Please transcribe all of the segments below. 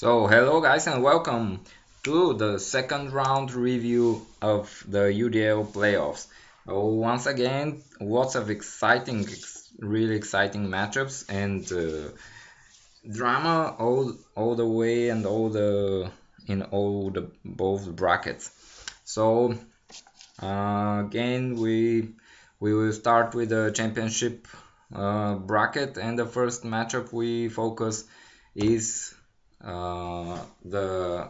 So hello guys and welcome to the second round review of the UDL playoffs. Once again, lots of exciting, really exciting matchups and drama all the way and all the both brackets. So again, we will start with the championship bracket, and the first matchup we focus is the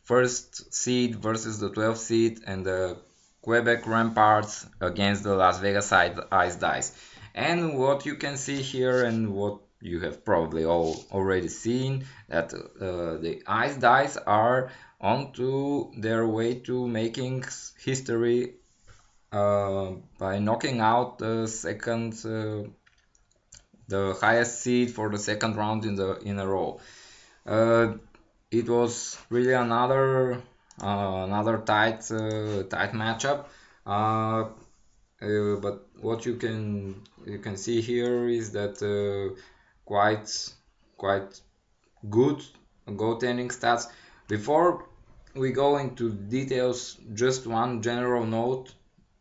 first seed versus the 12th seed, and the Quebec Ramparts against the Las Vegas Ice Dice. And what you can see here, and what you have probably all already seen, that the Ice Dice are onto their way to making history by knocking out the highest seed for the second round in a row. Uh, it was really another tight matchup. But what you can see here is that quite good goaltending stats. Before we go into details, just one general note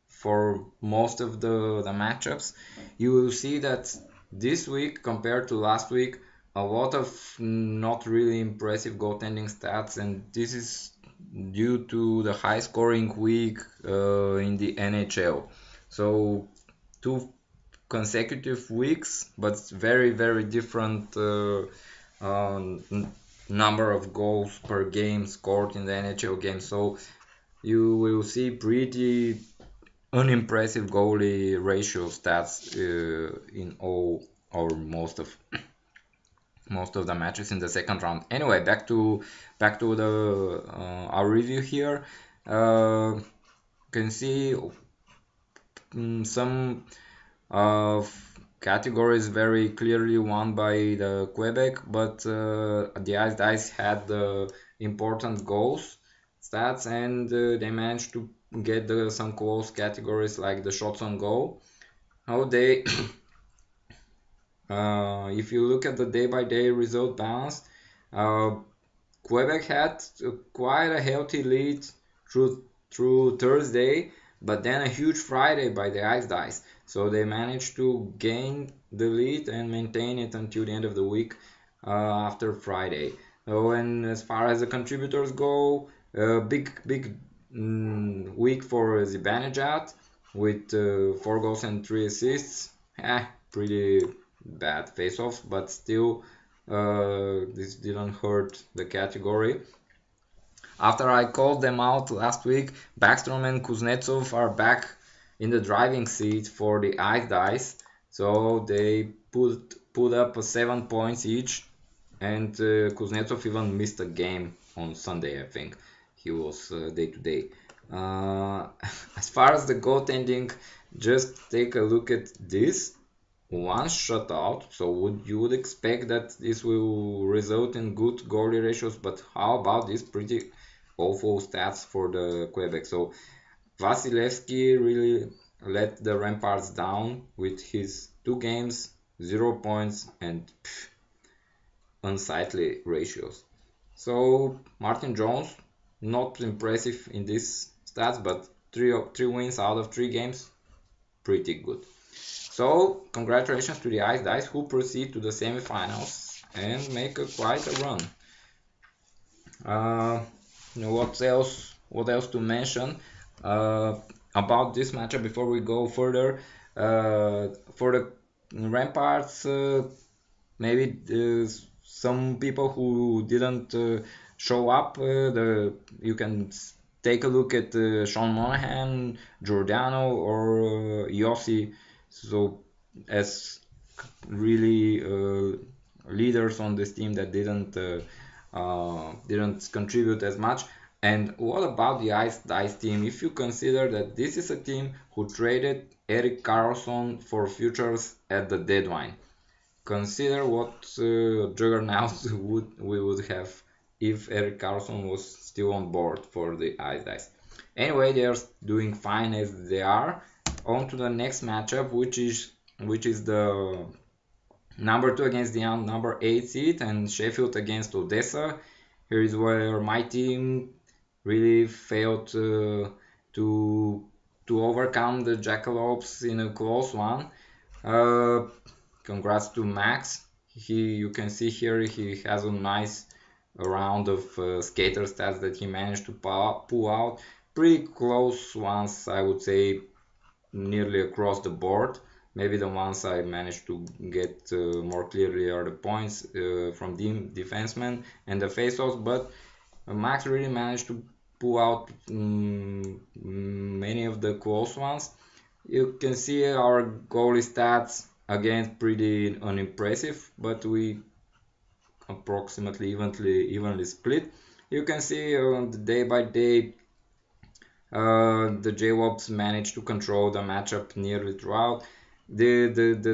for most of the matchups. You will see that this week compared to last week, a lot of not really impressive goaltending stats, and this is due to the high scoring week in the NHL. So two consecutive weeks, but very different number of goals per game scored in the NHL game. So you will see pretty unimpressive goalie ratio stats in all or most of the matches in the second round. Anyway, back to the our review here. You can see some categories very clearly won by the Quebec, but the Ice Dice had the important goals stats, and they managed to get some close categories like the shots on goal. How they, if you look at the day-by-day result balance, uh, Quebec had quite a healthy lead through Thursday, but then a huge Friday by the Ice Dice. So they managed to gain the lead and maintain it until the end of the week after Friday. So, and as far as the contributors go, big week for Zibanejad with 4 goals and 3 assists. Pretty bad face-offs, but still this didn't hurt the category. After I called them out last week, Backstrom and Kuznetsov are back in the driving seat for the Ice Dice. So they put up 7 points each, and Kuznetsov even missed a game on Sunday, I think. He was day to day. As far as the goaltending, just take a look at this. One shutout, so you would expect that this will result in good goalie ratios, but how about these pretty awful stats for the Quebec? So Vasilevsky really let the Ramparts down with his 2 games, 0 points, and unsightly ratios. So Martin Jones, not impressive in these stats, but three wins out of 3 games, pretty good. So congratulations to the Ice Dice, who proceed to the semifinals and make quite a run. What else to mention about this matchup before we go further? For the Ramparts, maybe some people who didn't show up, you can take a look at Sean Monahan, Giordano, or Yossi. So as really leaders on this team that didn't contribute as much. And what about the Ice Dice team? If you consider that this is a team who traded Erik Karlsson for futures at the deadline, consider what juggernaut we would have if Erik Karlsson was still on board for the Ice Dice. Anyway, they are doing fine as they are. On to the next matchup, which is the number 2 against the number 8 seed, and Sheffield against Odessa. Here is where my team really failed to overcome the Jackalopes in a close one. Uh, Congrats to Max. You can see here he has a nice round of skater stats that he managed to pull out. Pretty close ones, I would say, nearly across the board. Maybe the ones I managed to get more clearly are the points from the defensemen and the faceoffs, but Max really managed to pull out many of the close ones. You can see our goalie stats again pretty unimpressive, but we approximately evenly split. You can see on the day by day the J-Wops managed to control the matchup nearly throughout. The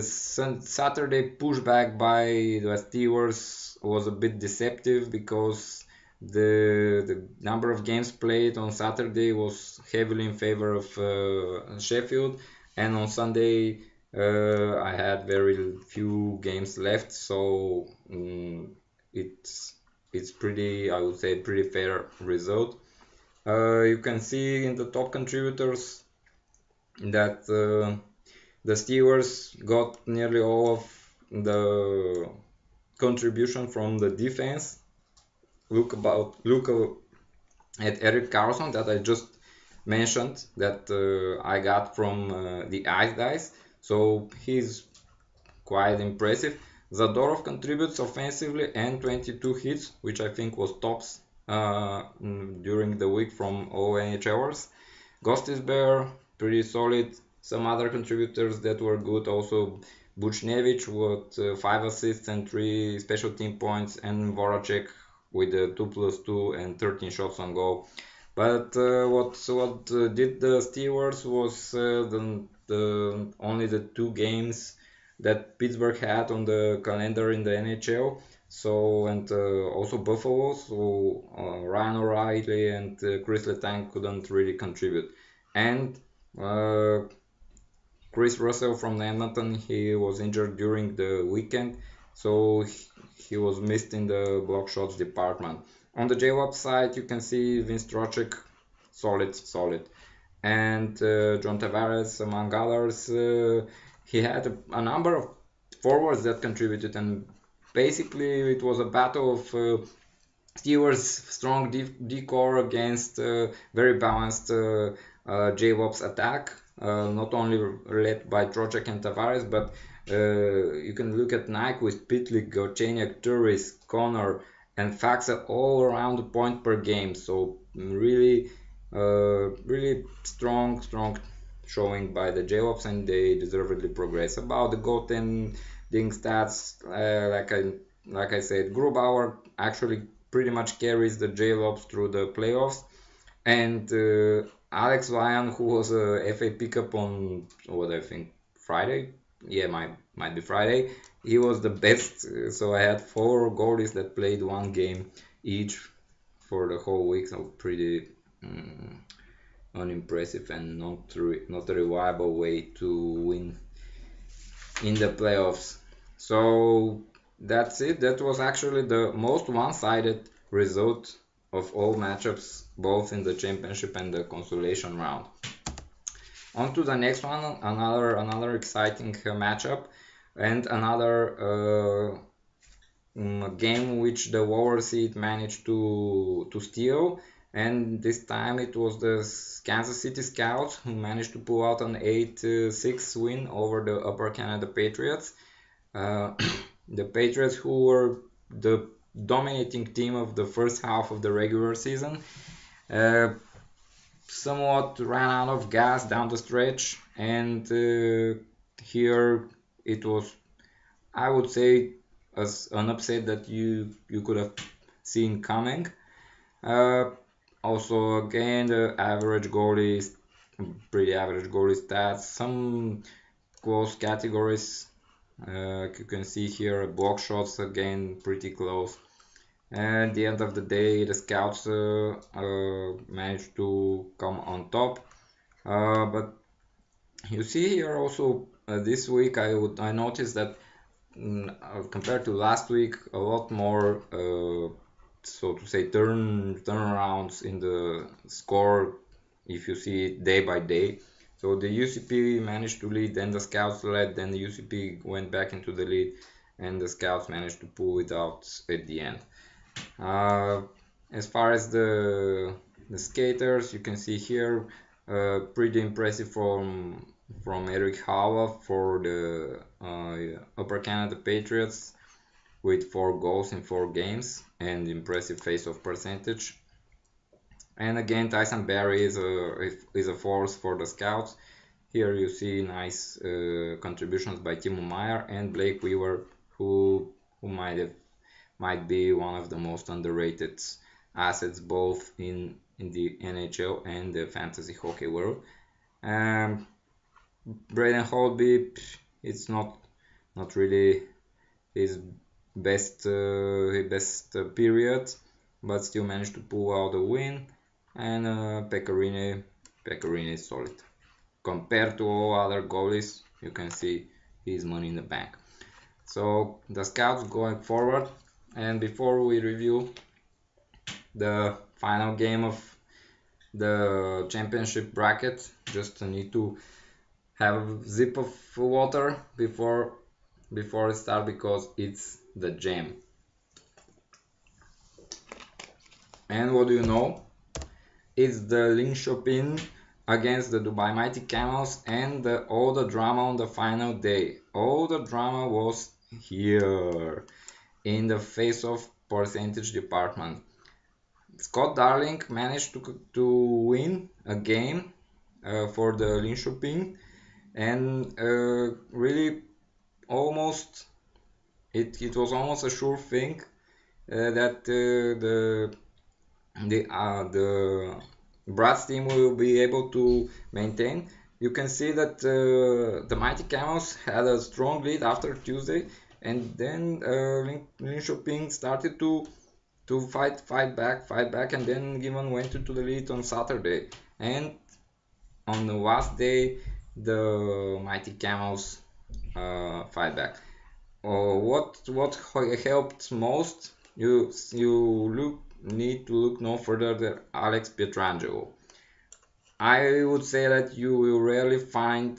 Saturday pushback by the Steelers was a bit deceptive because the number of games played on Saturday was heavily in favor of Sheffield, and on Sunday I had very few games left, so it's pretty, I would say, pretty fair result. You can see in the top contributors that the Steelers got nearly all of the contribution from the defense. Look at Eric Carlson that I just mentioned that I got from the Ice Guys. So he's quite impressive. Zadorov contributes offensively and 22 hits, which I think was tops during the week from all NHLers. Gostisbehere, pretty solid. Some other contributors that were good also. Buchnevich with 5 assists and 3 special team points, and Voracek with 2+2 and 13 shots on goal. But what did the Steelers was only the 2 games that Pittsburgh had on the calendar in the NHL. So and also Buffalo. So Ryan O'Reilly and Chris Letang couldn't really contribute. And Chris Russell from Edmonton, he was injured during the weekend, so he was missed in the block shots department. On the J-Wap side, you can see Vince Trocek, solid. And John Tavares, among others. He had a number of forwards that contributed, and basically it was a battle of Steelers' strong D-core against very balanced J-Wops attack, not only led by Trocek and Tavares, but you can look at Nike with Pitlick, Goceniak, Turris, Connor, and Faxa all around the point per game. So really strong showing by the J-Wops, and they deservedly progress. About the goaltending stats, like I said, Grubauer actually pretty much carries the J-Wops through the playoffs, and Alex Ryan, who was a FA pickup on what I think Friday, yeah, might be Friday. He was the best, so I had 4 goalies that played 1 game each for the whole week, so pretty unimpressive and not a reliable way to win in the playoffs. So that's it. That was actually the most one-sided result of all matchups, both in the championship and the consolation round. On to the next one, another exciting matchup, and another game which the lower seed managed to steal, and this time it was the Kansas City Scouts who managed to pull out an 8-6 win over the Upper Canada Patriots. The Patriots, who were the dominating team of the first half of the regular season, somewhat ran out of gas down the stretch, and here it was, I would say, as an upset that you could have seen coming. Also, again, the pretty average goalie stats, some close categories. You can see here block shots, again pretty close. And at the end of the day, the Scouts managed to come on top. But you see here also this week I noticed that compared to last week, a lot more so to say, turnarounds in the score if you see it day by day. So the UCP managed to lead, then the Scouts led, then the UCP went back into the lead, and the Scouts managed to pull it out at the end. As far as the skaters, you can see here pretty impressive from Eric Hava for the Upper Canada Patriots with 4 goals in 4 games and impressive face-off percentage. And again, Tyson Barry is a force for the Scouts. Here you see nice contributions by Timo Meyer and Blake Weaver, who might be one of the most underrated assets both in the NHL and the fantasy hockey world. Braden Holtby, it's not really his best period, but still managed to pull out a win. And Pecorini is solid compared to all other goalies. You can see he's money in the bank. So the Scouts going forward, and before we review the final game of the championship bracket, just need to have a sip of water before it starts, because it's the jam. And what do you know? It's the Linköping against the Dubai Mighty Camels, and all the drama on the final day. All the drama was here in the face-off percentage department. Scott Darling managed to win a game for the Linköping, and really almost it was almost a sure thing that the Brad's team will be able to maintain. You can see that the Mighty Camels had a strong lead after Tuesday, and then Linköping started to fight back, and then even went into the lead on Saturday. And on the last day, the Mighty Camels fight back. What helped most? You need to look no further than Alex Pietrangelo. I would say that you will rarely find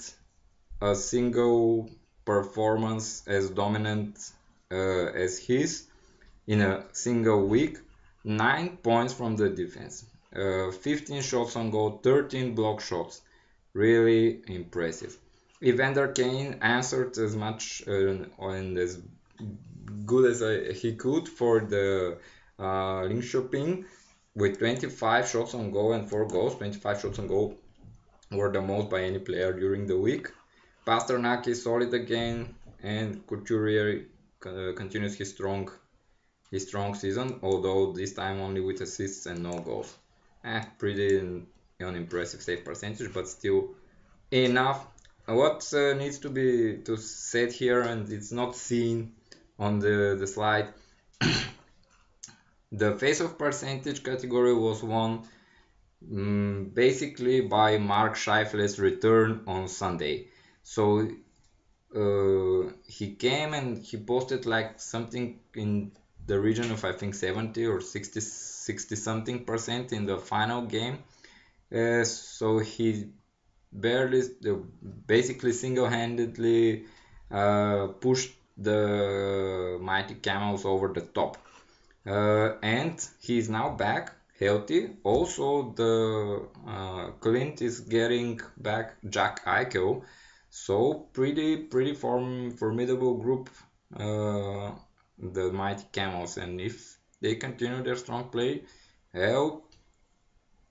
a single performance as dominant as his in a single week. 9 points from the defense, 15 shots on goal, 13 block shots. Really impressive. Evander Kane answered as much and as good as he could for the Linköping with 25 shots on goal and 4 goals. 25 shots on goal were the most by any player during the week. Pasternak is solid again, and Couturier continues his strong season, although this time only with assists and no goals. Pretty unimpressive save percentage, but still enough. What needs to be said here, and it's not seen on the slide, the face-off percentage category was won basically by Mark Scheifele's return on Sunday. So he came and he posted like something in the region of, I think, 70 or 60 something percent in the final game. So he basically single-handedly pushed the Mighty Camels over the top. And he's now back healthy. Also, the Clint is getting back Jack Eichel. So pretty formidable group, the Mighty Camels. And if they continue their strong play, hell,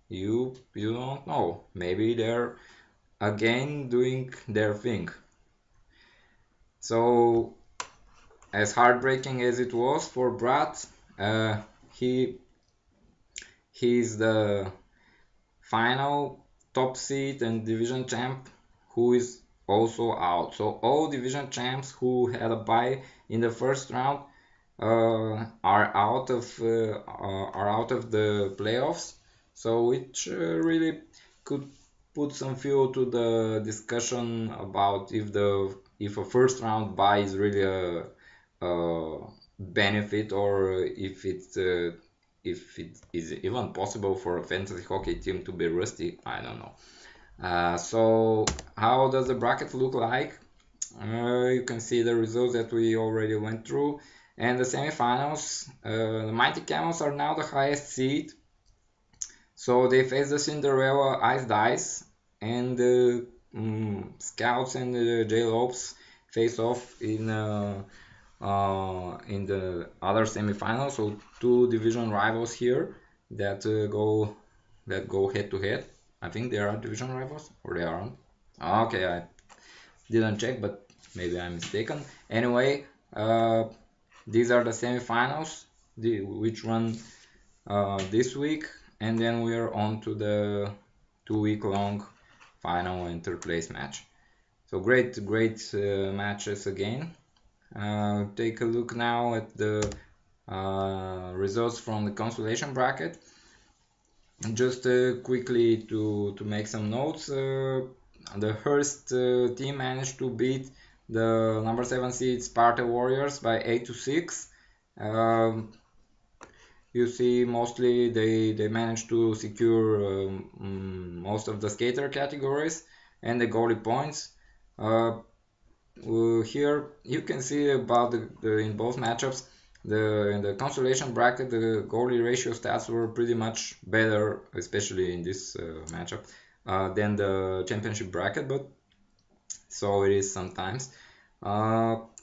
you don't know. Maybe they're again doing their thing. So, as heartbreaking as it was for Brad, he's the final top seed and division champ who is also out. So all division champs who had a bye in the first round are out of the playoffs. So which really could put some fuel to the discussion about if a first round bye is really a benefit, or if it's if it is even possible for a fantasy hockey team to be rusty, I don't know. So how does the bracket look like? You can see the results that we already went through. And the semifinals, the Mighty Camels are now the highest seed. So they face the Cinderella Ice Dice, and the Scouts and the J-Lopes face off in the other semifinals. So two division rivals here that go head to head. I think they are division rivals, or they aren't. Okay, I didn't check, but maybe I'm mistaken. Anyway, these are the semifinals, which run this week, and then we're on to the 2 week long final and third place match. So great matches again. Take a look now at the results from the consolation bracket. Just quickly to make some notes, the Hearst team managed to beat the number 7 seed Sparta Warriors by 8-6. You see, mostly they managed to secure most of the skater categories and the goalie points. Here you can see about in both matchups, in the consolation bracket, the goalie ratio stats were pretty much better, especially in this matchup, than the championship bracket, but so it is sometimes.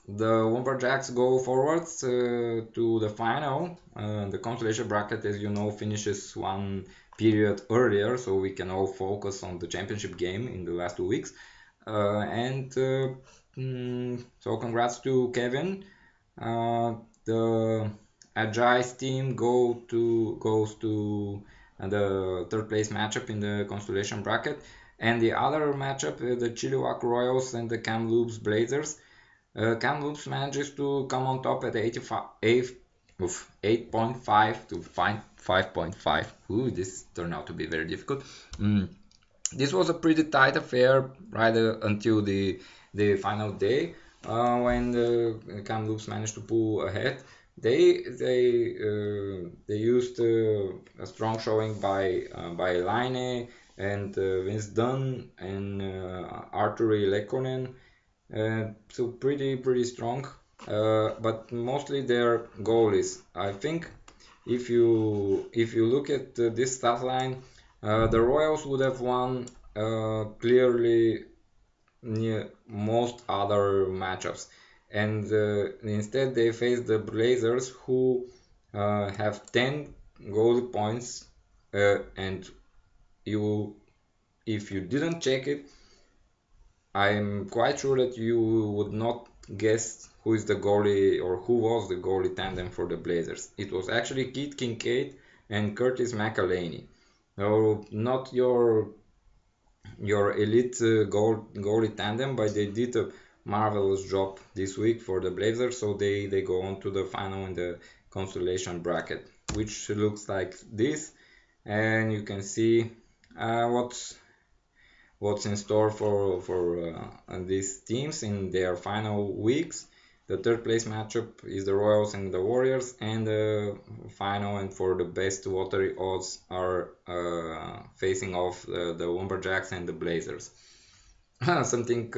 The Lumberjacks go forwards to the final. The consolation bracket, as you know, finishes one period earlier, so we can all focus on the championship game in the last 2 weeks. So congrats to Kevin. The Agi's team goes to the third place matchup in the consolation bracket, and the other matchup, the Chilliwack Royals and the Kamloops Blazers. Kamloops manages to come on top at 8.5 to 5.5. Ooh, this turned out to be very difficult. This was a pretty tight affair right until the final day, when the Kamloops managed to pull ahead. They used a strong showing by Laine and Vince Dunn and Arturi Lekkonen. So pretty strong, but mostly their goalies. I think if you look at this stat line, the Royals would have won clearly near most other matchups, and instead they faced the Blazers, who have 10 goalie points, and if you didn't check it, I'm quite sure that you would not guess who is the goalie or who was the goalie tandem for the Blazers. It was actually Keith Kincaid and Curtis McElhaney. No, not your elite goalie tandem, but they did a marvelous job this week for the Blazers, so they go on to the final in the consolation bracket, which looks like this, and you can see what's in store for these teams in their final weeks. The third place matchup is the Royals and the Warriors, and the final and for the best lottery odds are facing off the Lumberjacks and the Blazers. something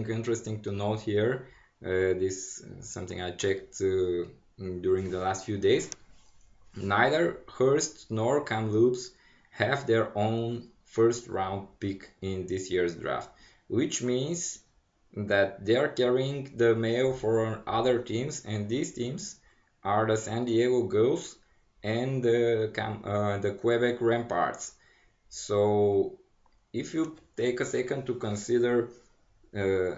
interesting to note here. This something I checked during the last few days. Neither Hearst nor Kamloops have their own first round pick in this year's draft, which means that they are carrying the mail for other teams, and these teams are the San Diego Gulls and the Quebec Ramparts. So if you take a second to consider the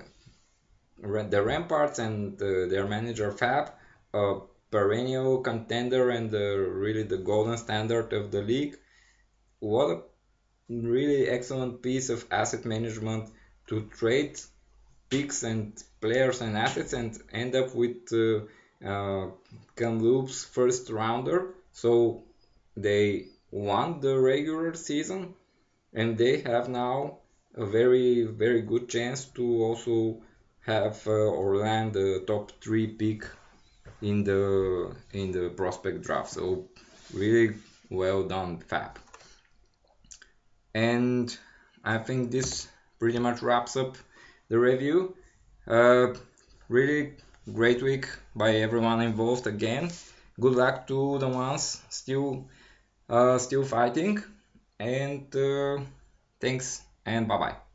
Ramparts and their manager Fab, a perennial contender and really the golden standard of the league, what a really excellent piece of asset management to trade picks and players and assets and end up with Kamloops first rounder. So they won the regular season, and they have now a very good chance to also have or land the top 3 pick in the prospect draft. So Really well done, Fab. And I think this pretty much wraps up the review. Uh, really great week by everyone involved again. Good luck to the ones still fighting, and thanks and bye bye.